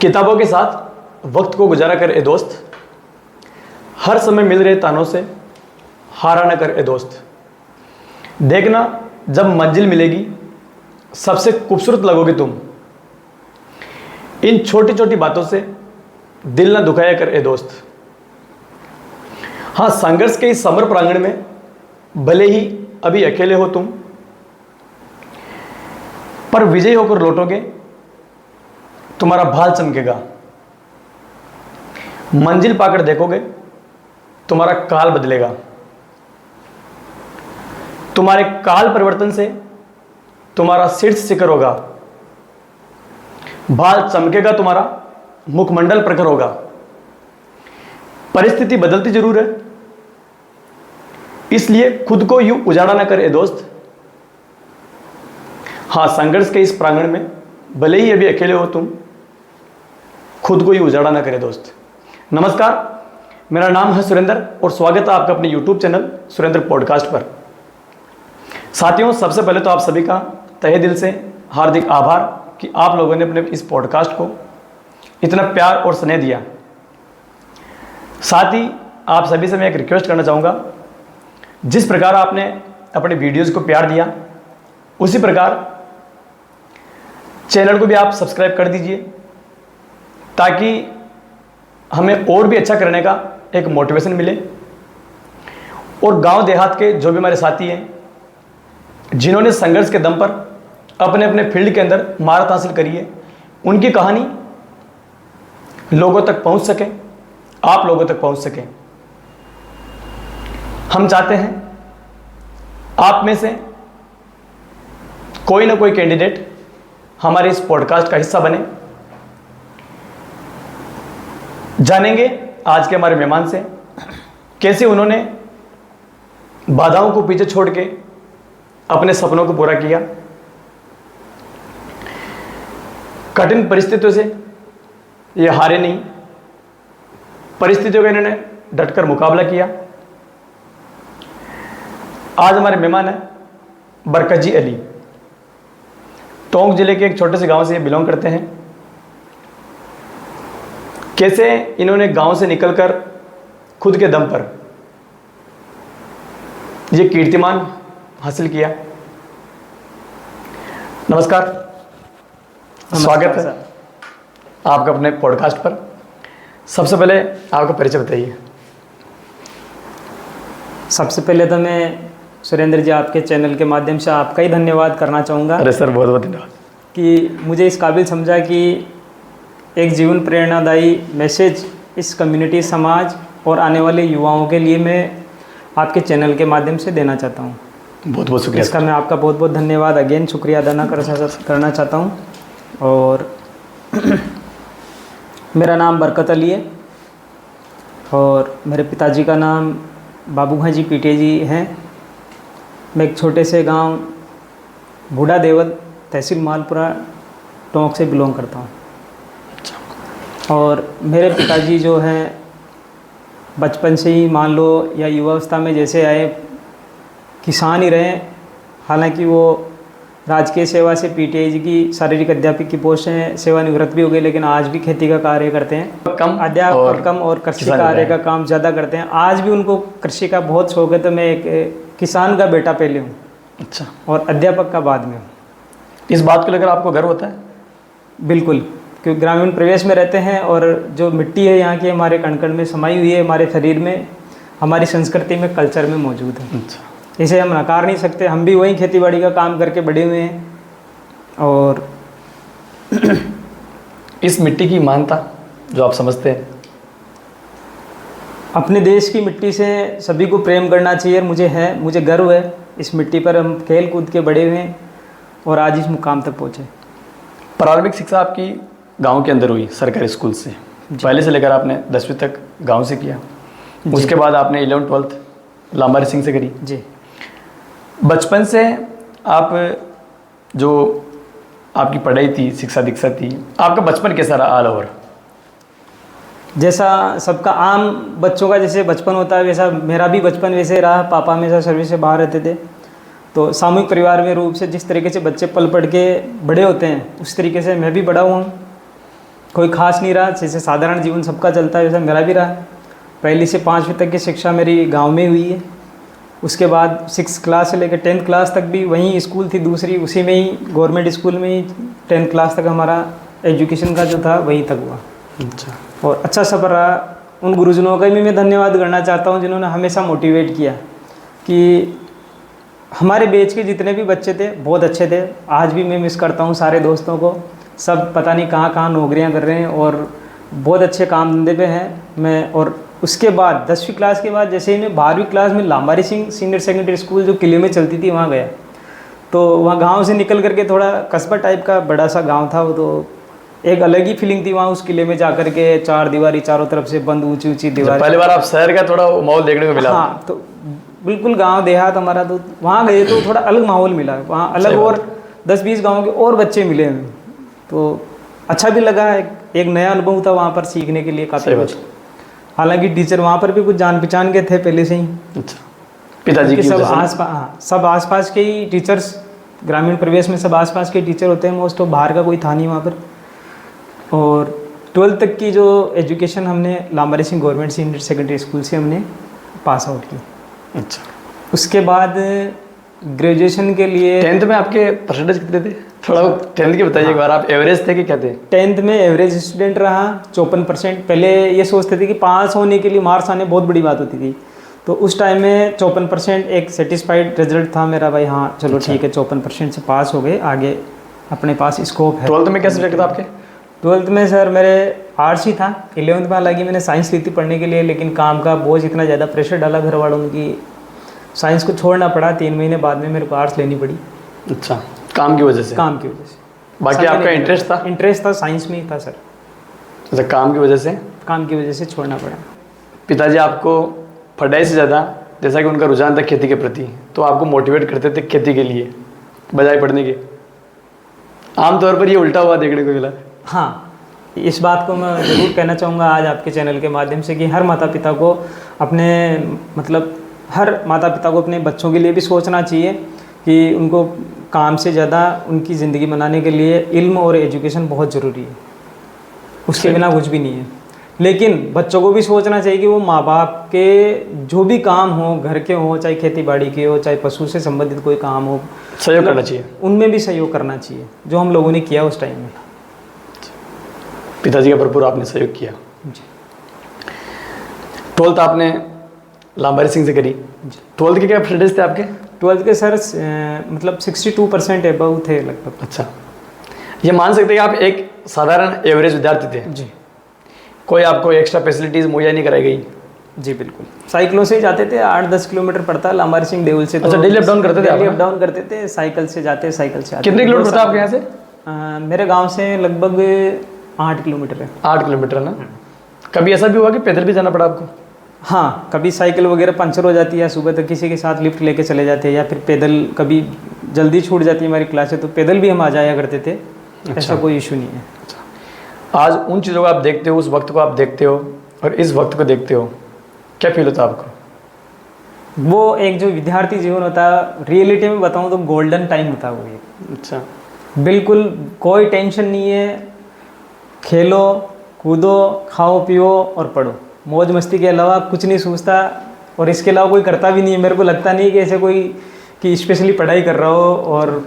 किताबों के साथ वक्त को गुजारा कर ए दोस्त, हर समय मिल रहे तानों से हारा न कर ए दोस्त। देखना जब मंजिल मिलेगी सबसे खूबसूरत लगोगे तुम। इन छोटी छोटी बातों से दिल न दुखाया कर ए दोस्त। हाँ, संघर्ष के इस समर प्रांगण में भले ही अभी अकेले हो तुम, पर विजयी होकर लौटोगे, तुम्हारा भाल चमकेगा। मंजिल पाकर देखोगे, तुम्हारा काल बदलेगा। तुम्हारे काल परिवर्तन से तुम्हारा शीर्ष शिखर होगा। भाल चमकेगा, तुम्हारा मुखमंडल प्रखर होगा। परिस्थिति बदलती जरूर है, इसलिए खुद को यूं उजाड़ा ना करे दोस्त। हाँ, संघर्ष के इस प्रांगण में भले ही अभी अकेले हो तुम, खुद को ही उजाड़ा ना करे दोस्त। नमस्कार, मेरा नाम है सुरेंद्र और स्वागत है आपका अपने YouTube चैनल सुरेंद्र पॉडकास्ट पर। साथियों, सबसे पहले तो आप सभी का तहे दिल से हार्दिक आभार कि आप लोगों ने अपने इस पॉडकास्ट को इतना प्यार और स्नेह दिया। साथ ही आप सभी से मैं एक रिक्वेस्ट करना चाहूँगा, जिस प्रकार आपने अपने वीडियोज़ को प्यार दिया, उसी प्रकार चैनल को भी आप सब्सक्राइब कर दीजिए, ताकि हमें और भी अच्छा करने का एक मोटिवेशन मिले। और गांव देहात के जो भी हमारे साथी हैं, जिन्होंने संघर्ष के दम पर अपने अपने फील्ड के अंदर महारत हासिल करी है, उनकी कहानी लोगों तक पहुंच सके, आप लोगों तक पहुंच सके। हम चाहते हैं आप में से कोई ना कोई कैंडिडेट हमारे इस पॉडकास्ट का हिस्सा बने। जानेंगे आज के हमारे मेहमान से कैसे उन्होंने बाधाओं को पीछे छोड़ के अपने सपनों को पूरा किया। कठिन परिस्थितियों से ये हारे नहीं, परिस्थितियों का इन्होंने डटकर मुकाबला किया। आज हमारे मेहमान हैं बरकत जी अली। टोंक जिले के एक छोटे से गांव से ये बिलोंग करते हैं। कैसे इन्होंने गांव से निकलकर खुद के दम पर ये कीर्तिमान हासिल किया। नमस्कार, स्वागत है आपका अपने पॉडकास्ट पर। सबसे पहले आपका परिचय बताइए। सबसे पहले तो मैं सुरेंद्र जी आपके चैनल के माध्यम से आपका ही धन्यवाद करना चाहूँगा। अरे सर, बहुत बहुत धन्यवाद कि मुझे इस काबिल समझा कि एक जीवन प्रेरणादायी मैसेज इस कम्युनिटी, समाज और आने वाले युवाओं के लिए मैं आपके चैनल के माध्यम से देना चाहता हूँ। बहुत बहुत शुक्रिया। इसका मैं आपका बहुत बहुत धन्यवाद अगेन शुक्रिया अदा करना चाहता हूँ। और मेरा नाम बरकत अली है और मेरे पिताजी का नाम बाबू भाई जी पीटे जी हैं। मैं एक छोटे से गांव बूढ़ा देवल, तहसील मालपुरा, टोंक से बिलोंग करता हूं। और मेरे पिताजी जो हैं बचपन से ही मान लो या युवावस्था में जैसे आए किसान ही रहे। हालांकि वो राजकीय सेवा से पीटीआई जी की शारीरिक अध्यापक की पोस्ट है, सेवानिवृत्त भी हो गए, लेकिन आज भी खेती का कार्य करते हैं। कम और कृषि कार्य का काम ज़्यादा करते हैं। आज भी उनको कृषि का बहुत शौक है। तो मैं एक किसान का बेटा पहले हूँ, अच्छा, और अध्यापक का बाद में हूँ। इस बात को लेकर आपको गर्व होता है? बिल्कुल, क्योंकि ग्रामीण प्रदेश में रहते हैं और जो मिट्टी है यहाँ की हमारे कण कण में समाई हुई है, हमारे शरीर में, हमारी संस्कृति में, कल्चर में मौजूद है। अच्छा, इसे हम नकार नहीं सकते। हम भी वही खेतीबाड़ी का काम करके बड़े हुए हैं। और इस मिट्टी की महानता जो आप समझते हैं? अपने देश की मिट्टी से सभी को प्रेम करना चाहिए। मुझे गर्व है इस मिट्टी पर। हम खेल कूद के बड़े हुए हैं और आज इस मुकाम तक पहुँचे। प्रारंभिक शिक्षा आपकी गांव के अंदर हुई, सरकारी स्कूल से? पहले से लेकर आपने 10वीं तक गांव से किया, उसके बाद आपने 11th-12th लांबारी सिंह से करी जी। बचपन से आप जो आपकी पढ़ाई थी, शिक्षा दीक्षा थी, आपका बचपन कैसा रहा ऑल ओवर? जैसा सबका आम बच्चों का जैसे बचपन होता है, वैसा मेरा भी बचपन वैसे रहा। पापा हमेशा सर्विस से बाहर रहते थे, तो सामूहिक परिवार में रूप से जिस तरीके से बच्चे पल पढ़ के बड़े होते हैं, उस तरीके से मैं भी बड़ा हुआ हूँ। कोई खास नहीं रहा, जैसे साधारण जीवन सबका चलता है वैसा मेरा भी रहा। पहली से 5वीं तक की शिक्षा मेरी गांव में हुई है। उसके बाद 6 क्लास से लेकर 10th क्लास तक भी वहीं स्कूल थी दूसरी, उसी में ही गवर्नमेंट स्कूल में ही 10th क्लास तक हमारा एजुकेशन का जो था वहीं तक हुआ। अच्छा, और अच्छा सफ़र रहा। उन गुरुजनों का भी मैं धन्यवाद करना चाहता हूँ जिन्होंने हमेशा मोटिवेट किया कि हमारे बैच के जितने भी बच्चे थे बहुत अच्छे थे। आज भी मैं मिस करता हूँ सारे दोस्तों को। सब पता नहीं कहाँ कहाँ नौकरियाँ कर रहे हैं और बहुत अच्छे काम धंधे पे हैं। मैं और उसके बाद 10वीं क्लास के बाद जैसे ही मैं 12वीं क्लास में लांबारी सिंह सीनियर सेकेंडरी स्कूल जो किले में चलती थी वहाँ गया। तो वहाँ गांव से निकल करके थोड़ा कस्बा टाइप का बड़ा सा गांव था वो, तो एक अलग ही फीलिंग थी वहाँ उस किले में जा कर के। 4 दीवारी चारों तरफ से बंद, ऊंची ऊंची दीवार। पहली बार आप शहर का थोड़ा माहौल देखने को मिला? हाँ, तो बिल्कुल गांव देहात हमारा, तो वहाँ गए तो थोड़ा अलग माहौल मिला वहाँ, अलग। और 10-20 गाँव के और बच्चे मिले हमें, तो अच्छा भी लगा। एक नया अनुभव था वहाँ पर सीखने के लिए काफ़ी कुछ। हालांकि टीचर वहाँ पर भी कुछ जान पहचान के थे पहले से ही। अच्छा, पिताजी की सब सब आसपास के ही टीचर्स, ग्रामीण परिवेश में सब आसपास के टीचर होते हैं मोस्ट, तो बाहर का कोई था नहीं वहाँ पर। और 12th तक की जो एजुकेशन हमने Lambari Singh government senior secondary school से हमने पास आउट की। अच्छा, उसके बाद ग्रेजुएशन के लिए 10th में आपके परसेंटेज कितने थे? थोड़ा 10th की बताइए एक बार। आप एवरेज थे कि क्या थे? 10th में एवरेज स्टूडेंट रहा 54%। पहले ये सोचते थे कि पास होने के लिए मार्क्स आने बहुत बड़ी बात होती थी, तो उस टाइम में 54% एक सेटिस्फाइड रिजल्ट था मेरा। भाई हाँ चलो ठीक है, 54% से पास हो गए, आगे अपने पास स्कोप है। 12th में क्या सब्जेक्ट था आपके? 12th में सर मेरे आर्ट्स ही था। 11th में हालांकि मैंने साइंस ली थी पढ़ने के लिए, लेकिन काम का बोझ इतना ज़्यादा प्रेशर डाला घर वालों ने कि साइंस को छोड़ना पड़ा। 3 महीने बाद में मेरे को आर्ट्स लेनी पड़ी। अच्छा, काम की वजह से? काम की वजह से। बाकी आपका इंटरेस्ट था? इंटरेस्ट था साइंस में ही था सर। अच्छा, काम की वजह से? काम की वजह से छोड़ना पड़ा। पिताजी आपको पढ़ाई से ज़्यादा, जैसा कि उनका रुझान था खेती के प्रति, तो आपको मोटिवेट करते थे खेती के लिए बजाय पढ़ने के। आमतौर पर ये उल्टा हुआ देखने को मिला। हाँ, इस बात को मैं ज़रूर कहना चाहूँगा आज आपके चैनल के माध्यम से कि हर माता पिता को अपने बच्चों के लिए भी सोचना चाहिए कि उनको काम से ज़्यादा उनकी ज़िंदगी बनाने के लिए इल्म और एजुकेशन बहुत ज़रूरी है। उसके बिना कुछ भी नहीं है। लेकिन बच्चों को भी सोचना चाहिए कि वो माँ बाप के जो भी काम हो, घर के हो, चाहे खेती बाड़ी के हो, चाहे पशु से संबंधित कोई काम हो, सहयोग करना चाहिए। उनमें भी सहयोग करना चाहिए, जो हम लोगों ने किया उस टाइम में। पिताजी का भरपूर आपने सहयोग किया। 12th आपने लांबारी सिंह से करी। 12th के क्या परसेंटेज थे आपके? 12th के सर मतलब 62% एबव थे लगभग। अच्छा, ये मान सकते हैं कि आप एक साधारण एवरेज विद्यार्थी थे जी। कोई आपको एक्स्ट्रा फैसिलिटीज़ मुहैया नहीं कराई गई? जी बिल्कुल। साइकिलों से ही जाते थे। 8-10 किलोमीटर पड़ता है लांबारी सिंह देउल से। तो अच्छा, डेली अप डाउन करते थे आप? डेली अप डाउन करते थे, साइकिल से जाते, साइकिल से आते। कितने किलोमीटर पड़ता है आपके यहाँ से? मेरे गांव से लगभग 8 किलोमीटर है। 8 किलोमीटर ना? कभी ऐसा भी हुआ कि पैदल भी जाना पड़ा आपको? हाँ, कभी साइकिल वगैरह पंचर हो जाती है, सुबह तक किसी के साथ लिफ्ट लेके चले जाते हैं, या फिर पैदल कभी जल्दी छूट जाती है हमारी क्लासें तो पैदल भी हम आ जाया करते थे। ऐसा कोई इशू नहीं है। आज उन चीज़ों को आप देखते हो, उस वक्त को आप देखते हो और इस वक्त को देखते हो, क्या फील होता है आपको? वो एक जो विद्यार्थी जीवन होता है, रियलिटी में बताऊँ तो गोल्डन टाइम होता है वो एक। अच्छा, बिल्कुल कोई टेंशन नहीं है, खेलो कूदो खाओ पियो और पढ़ो, मौज मस्ती के अलावा कुछ नहीं सोचता। और इसके अलावा कोई करता भी नहीं है। मेरे को लगता नहीं कि ऐसे कोई कि स्पेशली पढ़ाई कर रहा हो और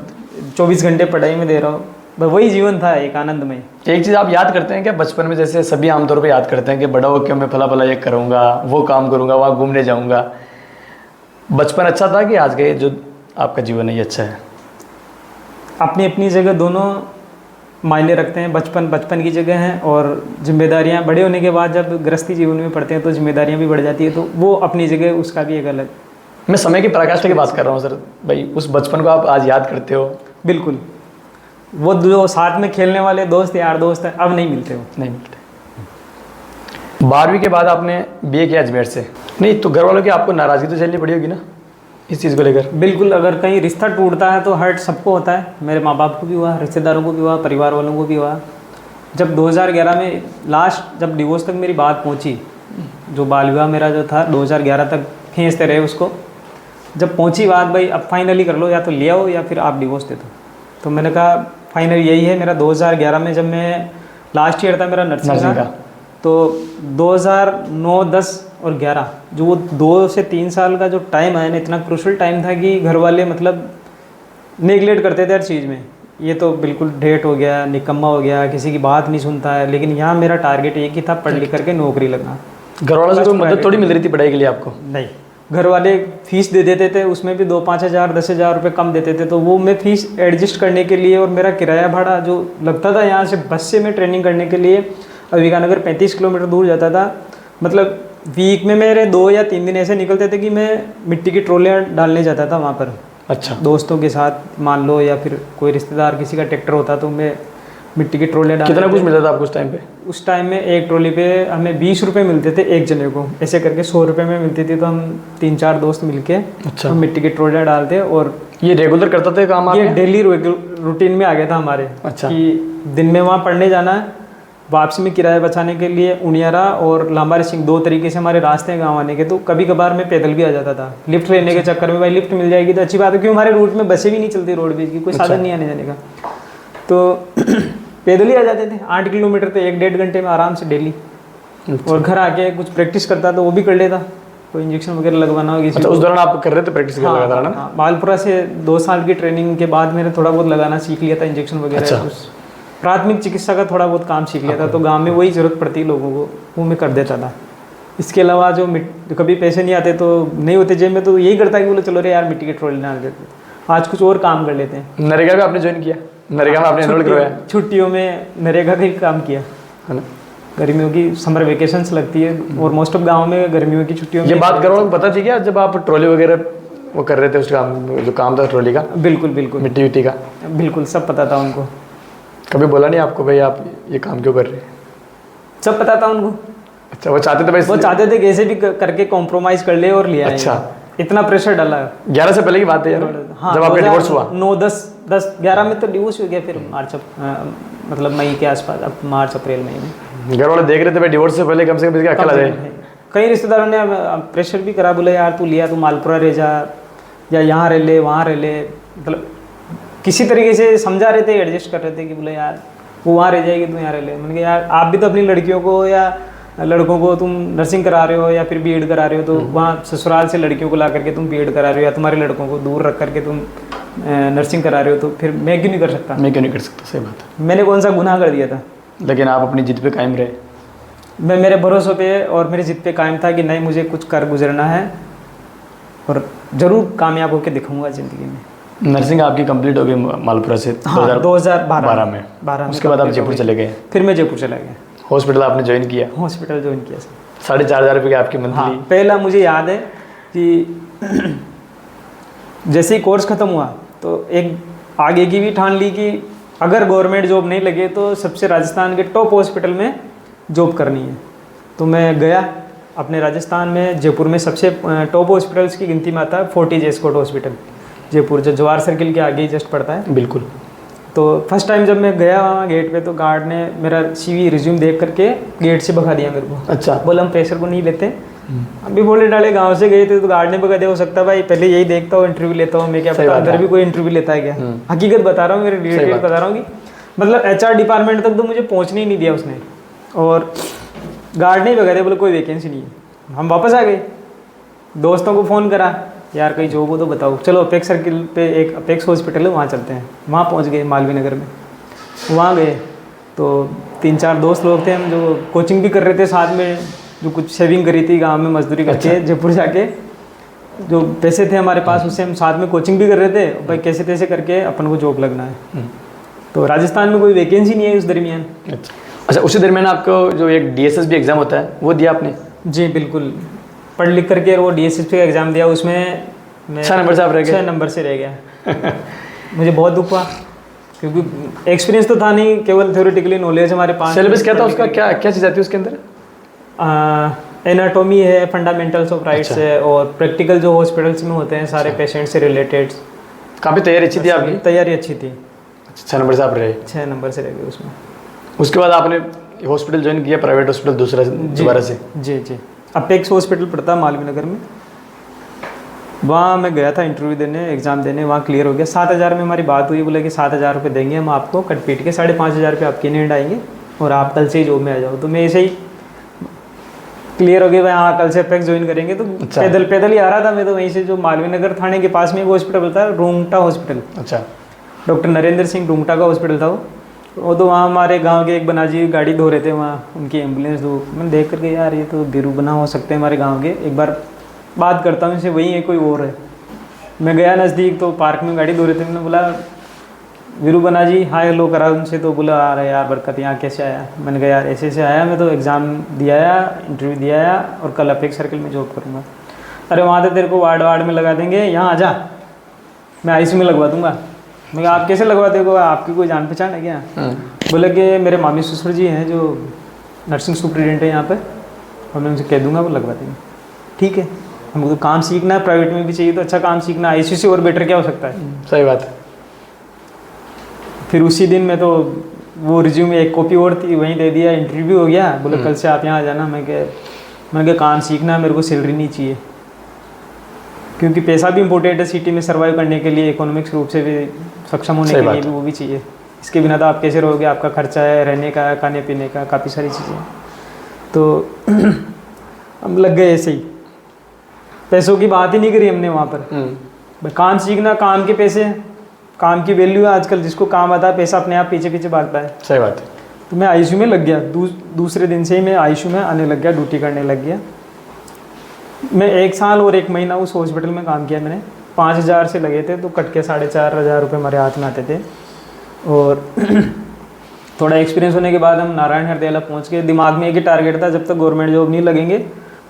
24 घंटे पढ़ाई में दे रहा हो। बस वही जीवन था, एक आनंदमय। एक चीज़ आप याद करते हैं क्या बचपन में? जैसे सभी आमतौर पे याद करते हैं कि बड़ा होकर मैं फला फला ये करूँगा, वो काम करूँगा, वहाँ घूमने जाऊँगा। बचपन अच्छा था कि आज का जो आपका जीवन है ये अच्छा है? अपनी अपनी जगह दोनों मायने रखते हैं। बचपन की जगह है, और जिम्मेदारियां बड़े होने के बाद जब गृहस्थी जीवन में पढ़ते हैं तो जिम्मेदारियां भी बढ़ जाती है, तो वो अपनी जगह, उसका भी एक अलग। मैं समय की पराकाष्ठा की बात कर रहा हूँ सर। भाई उस बचपन को आप आज याद करते हो? बिल्कुल। वो जो साथ में खेलने वाले दोस्त यार दोस्त हैं अब नहीं मिलते, वो नहीं मिलते। 12वीं के बाद आपने BA किया अजमेर से। नहीं तो घर वालों की आपको नाराज़गी तो झेलनी पड़ी होगी ना इस चीज़ को लेकर? बिल्कुल। अगर कहीं रिश्ता टूटता है तो हर्ट सबको होता है। मेरे माँ बाप को भी हुआ, रिश्तेदारों को भी हुआ, परिवार वालों को भी हुआ। जब 2011 में लास्ट जब डिवोर्स तक मेरी बात पहुँची, जो बाल विवाह मेरा जो था 2011 तक खींचते रहे उसको, जब पहुँची बात भाई अब फाइनली कर लो, या तो ले आओ या फिर आप डिवोर्स दे दो। तो मैंने कहा फाइनल यही है मेरा। 2011 में जब मैं लास्ट ईयर था मेरा नर्सिंग नर्सिंग का। का। तो 2009, 10 और 11 जो वो 2 से 3 साल का जो टाइम आया ना, इतना क्रूशल टाइम था कि घर वाले मतलब नेगलेक्ट करते थे हर चीज़ में। ये तो बिल्कुल ढेट हो गया, निकम्मा हो गया, किसी की बात नहीं सुनता है। लेकिन यहाँ मेरा टारगेट एक ही था, पढ़ लिख करके नौकरी लगना। घर वालों से कोई मदद थोड़ी मिल रही थी पढ़ाई के लिए आपको? नहीं, घर वाले फीस दे देते थे, उसमें भी 2-5 हज़ार 10 हज़ार रुपये कम देते थे। तो वो मैं फ़ीस एडजस्ट करने के लिए और मेरा किराया भाड़ा जो लगता था यहाँ से बस से मैं ट्रेनिंग करने के लिए विवेकानगर 35 किलोमीटर दूर जाता था। मतलब वीक में मेरे 2 या 3 दिन ऐसे निकलते थे कि मैं मिट्टी की ट्रॉलियाँ डालने जाता था वहाँ पर। अच्छा। दोस्तों के साथ मान लो, या फिर कोई रिश्तेदार किसी का ट्रैक्टर होता तो मैं मिट्टी की ट्रॉलियाँ डाल। कितना कुछ मिलता था आपको उस टाइम पे? उस टाइम में एक ट्रॉली पे हमें 20 रुपये मिलते थे एक जने को। ऐसे करके 100 रुपये में मिलती थी। तो हम 3-4 दोस्त मिलके अच्छा। हम मिट्टी की ट्रॉलियाँ डालते। और ये रेगुलर करता था काम आप? ये डेली रूटीन में आ गया था हमारे। अच्छा। कि दिन में वहाँ पढ़ने जाना है, वापसी में किराया बचाने के लिए उनियारा और लांबारी सिंह 2 तरीके से हमारे रास्ते हैं गाँव आने के। तो कभी कभार मैं पैदल भी आ जाता था लिफ्ट लेने के चक्कर में। भाई लिफ्ट मिल जाएगी तो अच्छी बात है, क्योंकि हमारे रूट में बसें भी नहीं चलती, रोड बीच की कोई साधन नहीं आने जाने का। तो पैदल ही आ जाते थे। 8 किलोमीटर तो 1-1.5 घंटे में आराम से डेली। और घर आके कुछ प्रैक्टिस करता तो वो भी कर लेता, कोई इंजेक्शन वगैरह लगवाना हो किसी अच्छा, उस दौरान आप कर रहे थे प्रैक्टिस लगातार ना? हाँ, बालपुरा से 2 साल की ट्रेनिंग के बाद मैंने थोड़ा बहुत लगाना सीख लिया था, इंजेक्शन वगैरह। अच्छा। उस प्राथमिक चिकित्सा का थोड़ा बहुत काम सीख लिया था। तो गांव में वही ज़रूरत पड़ती है लोगों को, वो मैं कर देता था। इसके अलावा जो कभी पैसे नहीं आते तो नहीं होते जेब में, तो यही करता कि बोले चलो रे यार मिट्टी के ट्रॉली डाल देते, आज कुछ और काम कर लेते हैं। नरेगा में आपने ज्वाइन किया? नरेगा में आपने एनरोल करवाया? छुट्टियों में नरेगा का ही काम किया है ना? गर्मियों की समर वेकेशंस लगती है और मोस्ट ऑफ गाँव में गर्मियों की छुट्टियों में। ये बात करो, पता थी क्या जब आप ट्रॉली वगैरह वो कर रहे थे, उस काम जो काम था ट्रॉली का? बिल्कुल बिल्कुल मिट्टी विट्टी का बिल्कुल सब पता था उनको। कभी बोला नहीं आपको भाई आप ये काम क्यों कर रहे हैं? सब पता था उनको। अच्छा, वो चाहते थे भाई? वो चाहते थे कैसे भी करके कॉम्प्रोमाइज कर ले और लिया। अच्छा। इतना प्रेशर डाला। 11 से पहले की बात है यार, हाँ, जब आपका डिवोर्स हुआ? 9-10-11 में तो डिवोर्स हो गया। फिर मार्च मतलब मई के आसपास, अब मार्च अप्रैल मई में। घर वाले देख रहे थे भाई डिवोर्स से पहले कम से कम इसका अकेला रहे। कई रिश्तेदारों ने प्रेशर भी करा, बोले यार तू लिया, तू मालपुरा रह जा या यहाँ रह ले वहाँ रह ले। मतलब किसी तरीके से समझा रहे थे, एडजस्ट कर रहे थे कि बोले यार वो वहाँ रह जाएगी, तू यहाँ रह ले। मैंने कहा यार आप भी तो अपनी लड़कियों को या लड़कों को तुम नर्सिंग करा रहे हो या फिर बीएड करा रहे हो, तो वहाँ ससुराल से लड़कियों को ला करके तुम बीएड करा रहे हो, या तुम्हारे लड़कों को दूर रख करके तुम नर्सिंग करा रहे हो, तो फिर मैं क्यों नहीं कर सकता? मैं क्यों नहीं कर सकता? सही बात है। मैंने कौन सा गुनाह कर दिया था? लेकिन आप अपनी जिद पे कायम रहे। मैं मेरे भरोसे पे और मेरी जिद पे कायम था कि नहीं, मुझे कुछ कर गुजरना है और ज़रूर कामयाब होकर दिखाऊंगा ज़िंदगी में। नर्सिंग आपकी कंप्लीट हो गई मालपुरा से? हाँ, 2012 में। 12 उसके बाद आप जयपुर चले गए? फिर मैं जयपुर चला गया। हॉस्पिटल आपने ज्वाइन किया? हॉस्पिटल ज्वाइन किया सर। 4,500 रुपये की आपकी मंथली? हाँ, पहला मुझे याद है कि जैसे ही कोर्स ख़त्म हुआ तो एक आगे की भी ठान ली कि अगर गवर्नमेंट जॉब नहीं लगे तो सबसे राजस्थान के टॉप हॉस्पिटल में जॉब करनी है। तो मैं गया अपने राजस्थान में, जयपुर में सबसे टॉप हॉस्पिटल्स की गिनती में आता है फोर्टिज एस्कॉर्ट हॉस्पिटल जयपुर, जो जवाहर सर्किल के आगे ही जस्ट पड़ता है। बिल्कुल। तो फर्स्ट टाइम जब मैं गया वहाँ गेट पे, तो गार्ड ने मेरा CV रिज्यूम देख करके गेट से भगा दिया मेरे को। अच्छा। बोला हम प्रेशर को नहीं लेते। अभी बोले डाले गांव से गए थे तो गार्ड ने भगा दिया। हो सकता है भाई पहले यही देखता हूँ, इंटरव्यू लेता हूँ मैं, क्या पता अंदर भी कोई इंटरव्यू लेता है क्या। हकीकत बता रहा हूँ, मेरे डिटेल बता रहा हूँ कि मतलब HR डिपार्टमेंट तक तो मुझे पहुँचने ही नहीं दिया उसने, और गार्ड ने ही भगा दिया, बोले कोई वैकेंसी नहीं है। हम वापस आ गए, दोस्तों को फ़ोन करा, यार कहीं जॉब हो तो बताओ, चलो अपेक्स सर्किल पे एक अपेक्स हॉस्पिटल है वहाँ चलते हैं। वहाँ पहुँच गए मालवीय नगर में। वहाँ गए तो 3-4 दोस्त लोग थे हम जो कोचिंग भी कर रहे थे साथ में, जो कुछ सेविंग करी थी गांव में मजदूरी करके जयपुर जाके, जो पैसे थे हमारे पास उससे हम साथ में कोचिंग भी कर रहे थे। भाई कैसे तैसे करके अपन को जॉब लगना है। तो राजस्थान में कोई वैकेंसी नहीं है उस दरमियान। अच्छा, उसी दरमियान आपको जो एक DSSB एग्ज़ाम होता है वो दिया आपने? जी बिल्कुल, पढ़ लिख करके वो DSSB का एग्ज़ाम दिया। उसमें मैं 6 नंबर से आप रह गए? 6 नंबर से रह गया। मुझे बहुत दुख हुआ क्योंकि एक्सपीरियंस तो था नहीं, केवल थ्योरेटिकली नॉलेज हमारे पास। सिलेबस क्या था उसका? क्या क्या चीज़ आती है उसके अंदर? एनाटॉमी है, फंडामेंटल्स ऑफ राइट्स है, और प्रैक्टिकल जो हॉस्पिटल्स में होते हैं सारे पेशेंट से रिलेटेड। काफ़ी तैयारी अच्छी थी आपकी? तैयारी अच्छी थी। 6 नंबर से आप रहे? 6 नंबर से रह गए उसमें। उसके बाद आपने हॉस्पिटल ज्वाइन किया, प्राइवेट हॉस्पिटल दूसरा दोबारा से? जी जी, अपेक्स हॉस्पिटल पड़ता मालवीय नगर में। वहाँ मैं गया था इंटरव्यू देने, एग्ज़ाम देने, वहाँ क्लियर हो गया। 7,000 में हमारी बात हुई, बोले कि 7,000 रुपये देंगे हम आपको कट पीट के, 5,500 रुपये आपके नहीं आएंगे, और आप कल से ही जॉब में आ जाओ। तो मैं ऐसे ही क्लियर हो गया भाई, हाँ कल से अपेक्स ज्वाइन करेंगे। तो अच्छा। पैदल ही आ रहा था मैं, तो वहीं से जो मालवीय नगर थाने के पास में एक हॉस्पिटल था, रूंगटा हॉस्पिटल, अच्छा। डॉक्टर नरेंद्र सिंह रूंगटा का हॉस्पिटल था वो। तो वहाँ हमारे गांव के एक बना जी गाड़ी धो रहे थे वहाँ, उनकी एम्बुलेंस। तो मैंने देख करके यार ये तो बीरू बना हो सकते हैं हमारे गाँव के, एक बार बात करता हूँ इनसे, वही है कोई और है। मैं गया नज़दीक, तो पार्क में गाड़ी धो रहे थे, मैंने बोला वीरू बना जी हाय हेलो करा उनसे। तो बोला आ रहा यार बरकत यहाँ कैसे आया। मैंने कहा यार ऐसे आया, मैं तो एग्ज़ाम दिया आया, इंटरव्यू दिया आया और कल अपेक्स सर्कल में जॉब करूँगा। अरे वहाँ तो तेरे को वार्ड में लगा देंगे, यहाँ आ जा, मैं आईसीयू में लगवा दूँगा। मैं कहा आप कैसे लगवा दोगे, आपकी कोई जान पहचान है क्या? बोले कि मेरे मामी ससुर जी हैं जो नर्सिंग सुपरिटेंडेंट है यहाँ पे, और मैं उनसे कह दूँगा वो लगवा देंगे। ठीक है, हमको तो काम सीखना है, प्राइवेट में भी चाहिए तो अच्छा काम सीखना, आईसीयू से और बेटर क्या हो सकता है। सही बात है। फिर उसी दिन मैं तो वो रिज्यूमे एक कॉपी और थी वहीं दे दिया, इंटरव्यू हो गया। बोले कल से आप यहाँ आ जाना। मैंने कहा काम सीखना है, मेरे को सैलरी नहीं चाहिए, क्योंकि पैसा भी इम्पोर्टेंट है सिटी में सर्वाइव करने के लिए, इकोनॉमिक्स रूप से भी सक्षम होने के लिए भी वो भी चाहिए। इसके बिना तो आप कैसे रहोगे, आपका खर्चा है रहने का, खाने पीने का, काफ़ी सारी चीज़ें। तो हम लग गए ऐसे ही, पैसों की बात ही नहीं करी हमने वहाँ पर। काम सीखना, काम के पैसे, काम की वैल्यू है आजकल, जिसको काम आता है पैसा अपने आप पीछे पीछे भागता है। सही बात है। तो मैं आईसीयू में लग गया, दूसरे दिन से ही मैं आईसीयू में आने लग गया, ड्यूटी करने लग गया। मैं 1 साल और 1 महीना उस हॉस्पिटल में काम किया मैंने। 5,000 से लगे थे, तो कट के 4,500 रुपये हमारे हाथ में आते थे। और थोड़ा एक्सपीरियंस होने के बाद हम नारायण हृदयालय पहुंच गए। दिमाग में एक ही टारगेट था, जब तक गवर्नमेंट जॉब नहीं लगेंगे